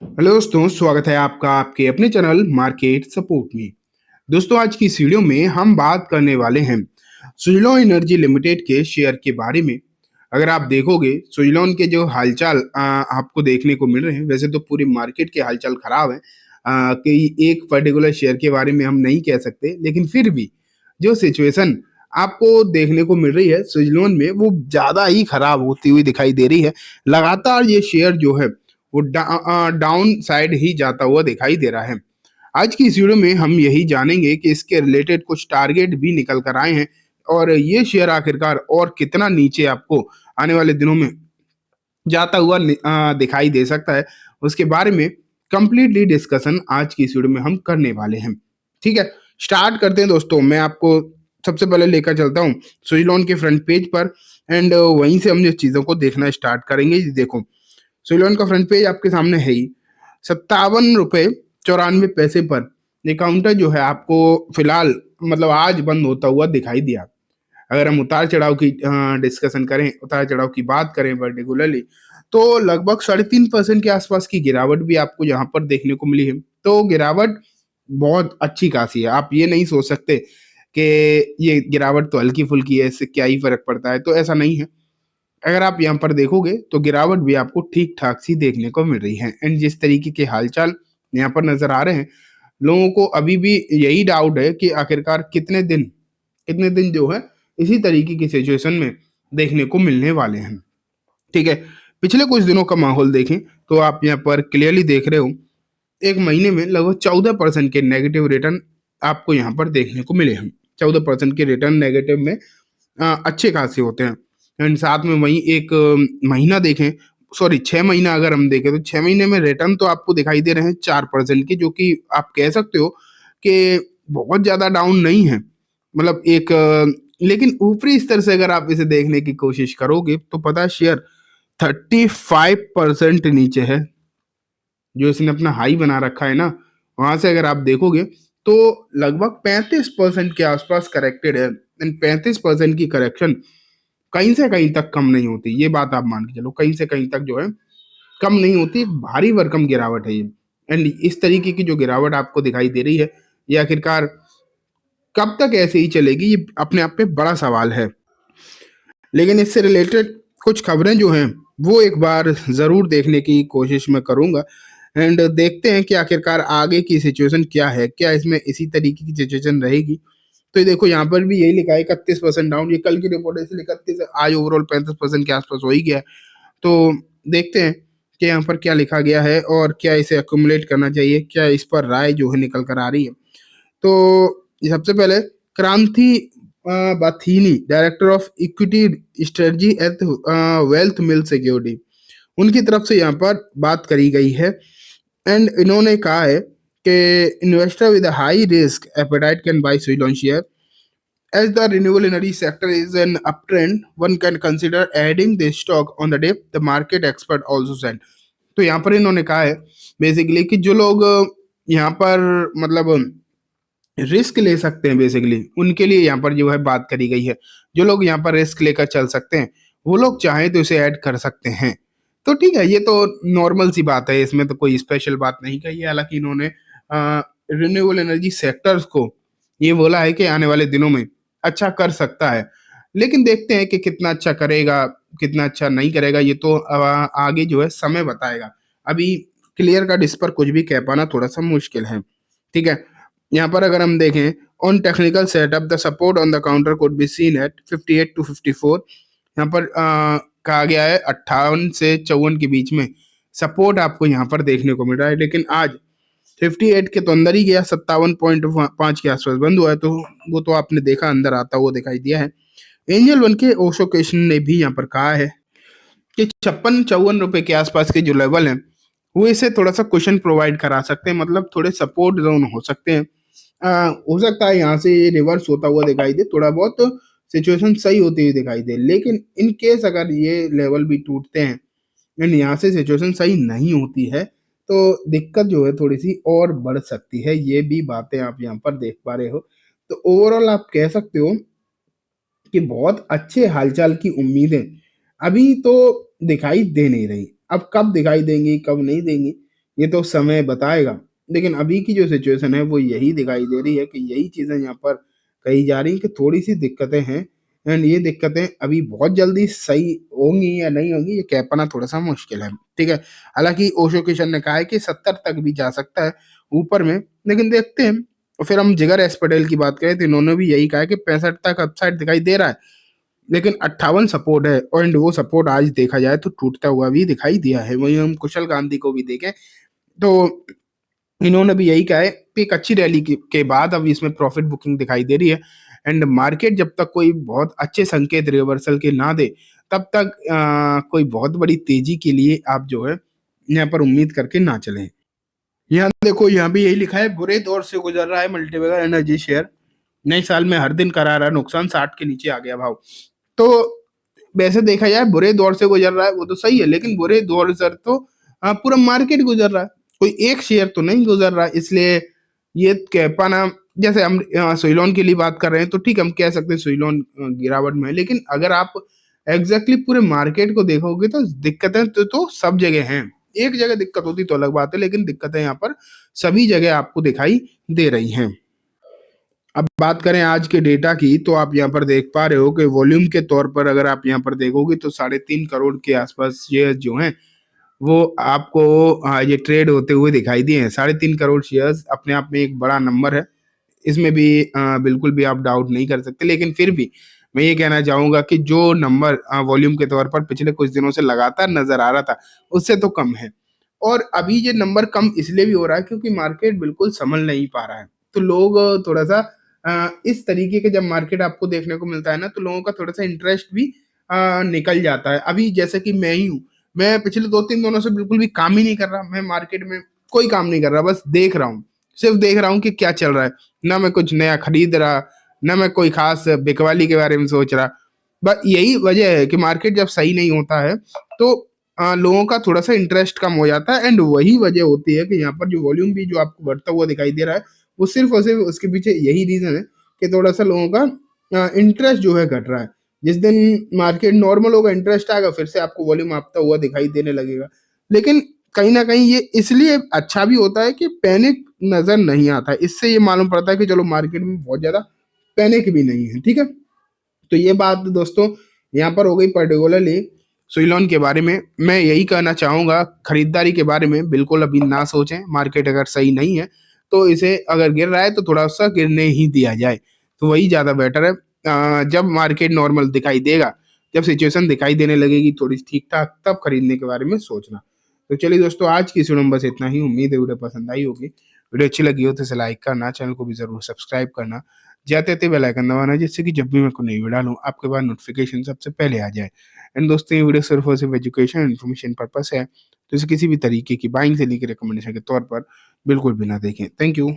Hello दोस्तों, स्वागत है आपका आपके अपने चैनल मार्केट सपोर्ट में। दोस्तों, आज की इस वीडियो में हम बात करने वाले हैं सुजलॉन एनर्जी लिमिटेड के शेयर के बारे में। अगर आप देखोगे सुजलॉन के जो हालचाल आपको देखने को मिल रहे हैं, वैसे तो पूरी मार्केट के हालचाल खराब है। कि एक पर्टिकुलर शेयर के बारे में हम नहीं कह सकते, लेकिन फिर भी जो सिचुएशन आपको देखने को मिल रही है सुजलॉन में, वो ज्यादा ही खराब होती हुई दिखाई दे रही है। लगातार ये शेयर जो है वो डाउन साइड ही जाता हुआ दिखाई दे रहा है। आज की इस वीडियो में हम यही जानेंगे कि इसके रिलेटेड कुछ टारगेट भी निकल कर आए हैं और ये शेयर आखिरकार और कितना नीचे आपको आने वाले दिनों में जाता हुआ दिखाई दे सकता है, उसके बारे में कंप्लीटली डिस्कशन आज की इस वीडियो में हम करने वाले हैं। ठीक है, स्टार्ट करते हैं दोस्तों। मैं आपको सबसे पहले लेकर चलता हूँ सुजलॉन के फ्रंट पेज पर एंड वहीं से हम ये चीज़ों को देखना स्टार्ट करेंगे। देखो, सुजलॉन का फ्रंट पेज आपके सामने है ही। 57 रुपये 94 पैसे पर ये काउंटर जो है आपको फिलहाल मतलब आज बंद होता हुआ दिखाई दिया। अगर हम उतार चढ़ाव की डिस्कशन करें, उतार चढ़ाव की बात करें पर्टिकुलरली, तो लगभग 3.5% के आसपास की गिरावट भी आपको यहाँ पर देखने को मिली है। तो गिरावट बहुत अच्छी खासी है। आप ये नहीं सोच सकते कि ये गिरावट तो हल्की फुल्की है, इससे क्या ही फर्क पड़ता है, तो ऐसा नहीं है। अगर आप यहाँ पर देखोगे तो गिरावट भी आपको ठीक ठाक सी देखने को मिल रही है एंड जिस तरीके के हालचाल यहाँ पर नजर आ रहे हैं, लोगों को अभी भी यही डाउट है कि आखिरकार कितने दिन जो है इसी तरीके की सिचुएशन में देखने को मिलने वाले हैं। ठीक है, पिछले कुछ दिनों का माहौल देखें तो आप यहाँ पर क्लियरली देख रहे हो, एक महीने में लगभग 14% के नेगेटिव रिटर्न आपको यहाँ पर देखने को मिले हैं। 14% के रिटर्न नेगेटिव में अच्छे खासे होते हैं एंड साथ में वहीं एक महीना देखें, सॉरी 6 महीना अगर हम देखें तो 6 महीने में रिटर्न तो आपको दिखाई दे रहे हैं 4% की, जो कि आप कह सकते हो कि बहुत ज्यादा डाउन नहीं है। मतलब एक लेकिन ऊपरी स्तर से अगर आप इसे देखने की कोशिश करोगे तो पता है शेयर 35% नीचे है। जो इसने अपना हाई बना रखा है ना, वहां से अगर आप देखोगे तो लगभग 35% के आसपास करेक्टेड है एंड 35% की करेक्शन कहीं से कहीं तक कम नहीं होती। ये बात आप मान के चलो, कहीं से कहीं तक जो है कम नहीं होती। भारी भरकम गिरावट है ये एंड इस तरीके की जो गिरावट आपको दिखाई दे रही है, ये आखिरकार कब तक ऐसे ही चलेगी, ये अपने आप पे बड़ा सवाल है। लेकिन इससे रिलेटेड कुछ खबरें जो हैं वो एक बार ज़रूर देखने की कोशिश मैं करूंगा एंड देखते हैं कि आखिरकार आगे की सिचुएशन क्या है, क्या इसमें इसी तरीके की सिचुएशन रहेगी। तो ये देखो, यहाँ पर भी यही लिखा है 31% डाउन। ये कल की रिपोर्ट है इसलिए 31 है, आज ओवरऑल 35% के आसपास हो ही गया है। तो देखते हैं कि यहाँ पर क्या लिखा गया है और क्या इसे अक्यूमुलेट करना चाहिए, क्या इस पर राय जो है निकल कर आ रही है। तो सबसे पहले Kranthi Bathini, director of equity strategy at Wealth Mill Security, उनकी तरफ से यहाँ पर बात करी गई है एंड इन्होंने कहा है कि investor with high risk appetite can buy Suzlon share as the renewable energy sector is an uptrend, one can consider adding the stock on the day, the market expert also said. तो यहाँ पर इन्होंने कहा है बेसिकली कि जो लोग यहाँ पर मतलब रिस्क ले सकते हैं, बेसिकली उनके लिए यहाँ पर जो है बात करी गई है। जो लोग यहाँ पर रिस्क लेकर चल सकते हैं वो लोग चाहें तो इसे ऐड कर सकते हैं। तो ठीक है, ये तो नॉर्मल सी बात है, इसमें तो कोई स्पेशल बात नहीं कही है। हालांकि इन्होंने रिन्यूएबल एनर्जी सेक्टर्स को ये बोला है कि आने वाले दिनों में अच्छा कर सकता है, लेकिन देखते हैं कि कितना अच्छा करेगा कितना अच्छा नहीं करेगा, ये तो आगे जो है समय बताएगा। अभी क्लियर कट इस पर कुछ भी कह पाना थोड़ा सा मुश्किल है। ठीक है, यहाँ पर अगर हम देखें on technical setup, the support on the counter could be seen at 58 to 54। यहाँ पर कहा गया है 58 से 54 के बीच में सपोर्ट आपको यहाँ पर देखने को मिल रहा है, लेकिन आज 58 के तो अंदर ही गया, 57.5 के आसपास बंद हुआ है। तो वो तो आपने देखा, अंदर आता हुआ दिखाई दिया है। एंजल वन के ओशो केशन ने भी यहाँ पर कहा है कि 56-54 रुपए के आसपास के जो लेवल है वो इसे थोड़ा सा क्वेश्चन प्रोवाइड करा सकते हैं, मतलब थोड़े सपोर्ट जोन हो सकते हैं। हो सकता है यहाँ से रिवर्स होता हुआ दिखाई दे, थोड़ा बहुत सिचुएशन सही होती हुई दिखाई दे, लेकिन इन केस अगर ये लेवल भी टूटते हैं एंड यहाँ से सिचुएशन सही नहीं होती है तो दिक्कत जो है थोड़ी सी और बढ़ सकती है। ये भी बातें आप यहाँ पर देख पा रहे हो। तो ओवरऑल आप कह सकते हो कि बहुत अच्छे हालचाल की उम्मीदें अभी तो दिखाई दे नहीं रही। अब कब दिखाई देंगी कब नहीं देंगी ये तो समय बताएगा। लेकिन अभी की जो सिचुएशन है वो यही दिखाई दे रही है कि यही चीज़ें यहाँ पर कही जा रही हैं कि थोड़ी-सी दिक्कतें हैं एंड ये दिक्कतें अभी बहुत जल्दी सही होंगी या नहीं होंगी ये कह पाना थोड़ा-सा मुश्किल है, ठीक है? हालाँकि ओशो किशन ने कहा है कि 70 तक भी जा सकता है ऊपर में, लेकिन देखते हैं। और फिर हम जिगर एस पटेल की बात करें तो इन्होंने भी यही कहा है कि 65 तक अपसाइड दिखाई दे रहा है, लेकिन 58 सपोर्ट है और वो सपोर्ट आज देखा जाए तो टूटता हुआ भी दिखाई दिया है। वहीं हम कुशल गांधी को भी देखें तो इन्होंने भी यही कहा है कि एक अच्छी रैली के बाद अब इसमें प्रॉफिट बुकिंग दिखाई दे रही है एंड मार्केट जब तक कोई बहुत अच्छे संकेत रिवर्सल के ना दे तब तक कोई बहुत बड़ी तेजी के लिए आप जो है यहाँ पर उम्मीद करके ना चलें। यहाँ देखो यहाँ भी यही लिखा है, बुरे दौर से गुजर रहा है मल्टीबैगर एनर्जी शेयर, नए साल में हर दिन करा रहा नुकसान, 60 के नीचे आ गया भाव। तो वैसे देखा जाए बुरे दौर से गुजर रहा है वो तो सही है, लेकिन बुरे दौर से तो पूरा मार्केट गुजर रहा है, कोई एक शेयर तो नहीं गुजर रहा है। इसलिए ये कह पाना, जैसे हम सुइलोन के लिए बात कर रहे हैं तो ठीक है, हम कह सकते हैं सुइलोन गिरावट में है, लेकिन अगर आप एग्जैक्टली पूरे मार्केट को देखोगे तो दिक्कतें तो सब जगह हैं। एक जगह दिक्कत होती तो अलग बात है, लेकिन दिक्कतें यहाँ पर सभी जगह आपको दिखाई दे रही हैं। अब बात करें आज के डेटा की तो आप यहाँ पर देख पा रहे हो कि वॉल्यूम के तौर पर अगर आप यहाँ पर देखोगे तो 3.5 करोड़ के आसपास शेयर जो हैं वो आपको ये ट्रेड होते हुए दिखाई दिए हैं। 3.5 करोड़ शेयर्स अपने आप में एक बड़ा नंबर है, इसमें भी बिल्कुल भी आप डाउट नहीं कर सकते। लेकिन फिर भी मैं ये कहना चाहूंगा कि जो नंबर वॉल्यूम के तौर पर पिछले कुछ दिनों से लगातार नजर आ रहा था उससे तो कम है। और अभी ये नंबर कम इसलिए भी हो रहा है क्योंकि मार्केट बिल्कुल संभल नहीं पा रहा है। तो लोग थोड़ा सा इस तरीके के जब मार्केट आपको देखने को मिलता है ना तो लोगों का थोड़ा सा इंटरेस्ट भी निकल जाता है। अभी जैसे कि मैं ही हूँ, मैं पिछले 2-3 दिनों से बिल्कुल भी काम ही नहीं कर रहा, मैं मार्केट में कोई काम नहीं कर रहा, बस देख रहा हूँ, सिर्फ देख रहा हूँ कि क्या चल रहा है। ना मैं कुछ नया खरीद रहा, ना मैं कोई खास बिकवाली के बारे में सोच रहा। बस यही वजह है कि मार्केट जब सही नहीं होता है तो लोगों का थोड़ा सा इंटरेस्ट कम हो जाता है एंड वही वजह होती है कि यहाँ पर जो वॉल्यूम भी जो आपको बढ़ता हुआ दिखाई दे रहा है वो सिर्फ और सिर्फ उसके पीछे यही रीजन है कि थोड़ा सा लोगों का इंटरेस्ट जो है घट रहा है। जिस दिन मार्केट नॉर्मल होगा, इंटरेस्ट आएगा, फिर से आपको वॉल्यूम आपता हुआ दिखाई देने लगेगा। लेकिन कहीं ना कहीं ये इसलिए अच्छा भी होता है कि पैनिक नजर नहीं आता है, इससे ये मालूम पड़ता है कि चलो मार्केट में बहुत ज्यादा पैनिक भी नहीं है, ठीक है। तो ये बात दोस्तों यहाँ पर हो गई पर्टिकुलरली सुइलोन के बारे में। मैं यही कहना चाहूंगा खरीदारी के बारे में बिल्कुल अभी ना सोचें, मार्केट अगर सही नहीं है तो इसे अगर गिर रहा है तो थोड़ा सा गिरने ही दिया जाए, तो वही ज्यादा बेटर है। जब मार्केट नॉर्मल दिखाई देगा, जब सिचुएशन दिखाई देने लगेगी थोड़ी ठीक ठाक, तब खरीदने के बारे में सोचना। तो चलिए दोस्तों, आज की इस वीडियो में बस इतना ही। उम्मीद है वीडियो पसंद आई होगी। वीडियो अच्छी लगी हो तो इसे लाइक करना, चैनल को भी जरूर सब्सक्राइब करना, जाते थे बेल आइकन दबाना, जिससे कि जब भी मैं कोई नई वीडियो डालूं आपके पास नोटिफिकेशन सबसे पहले आ जाए। एंड दोस्तों, ये वीडियो सिर्फ और सिर्फ एजुकेशन इन्फॉर्मेशन पर्पस है, तो इसे किसी भी तरीके की बाइंग से लेकर रिकमेंडेशन के तौर पर बिल्कुल भी ना देखें। Thank you.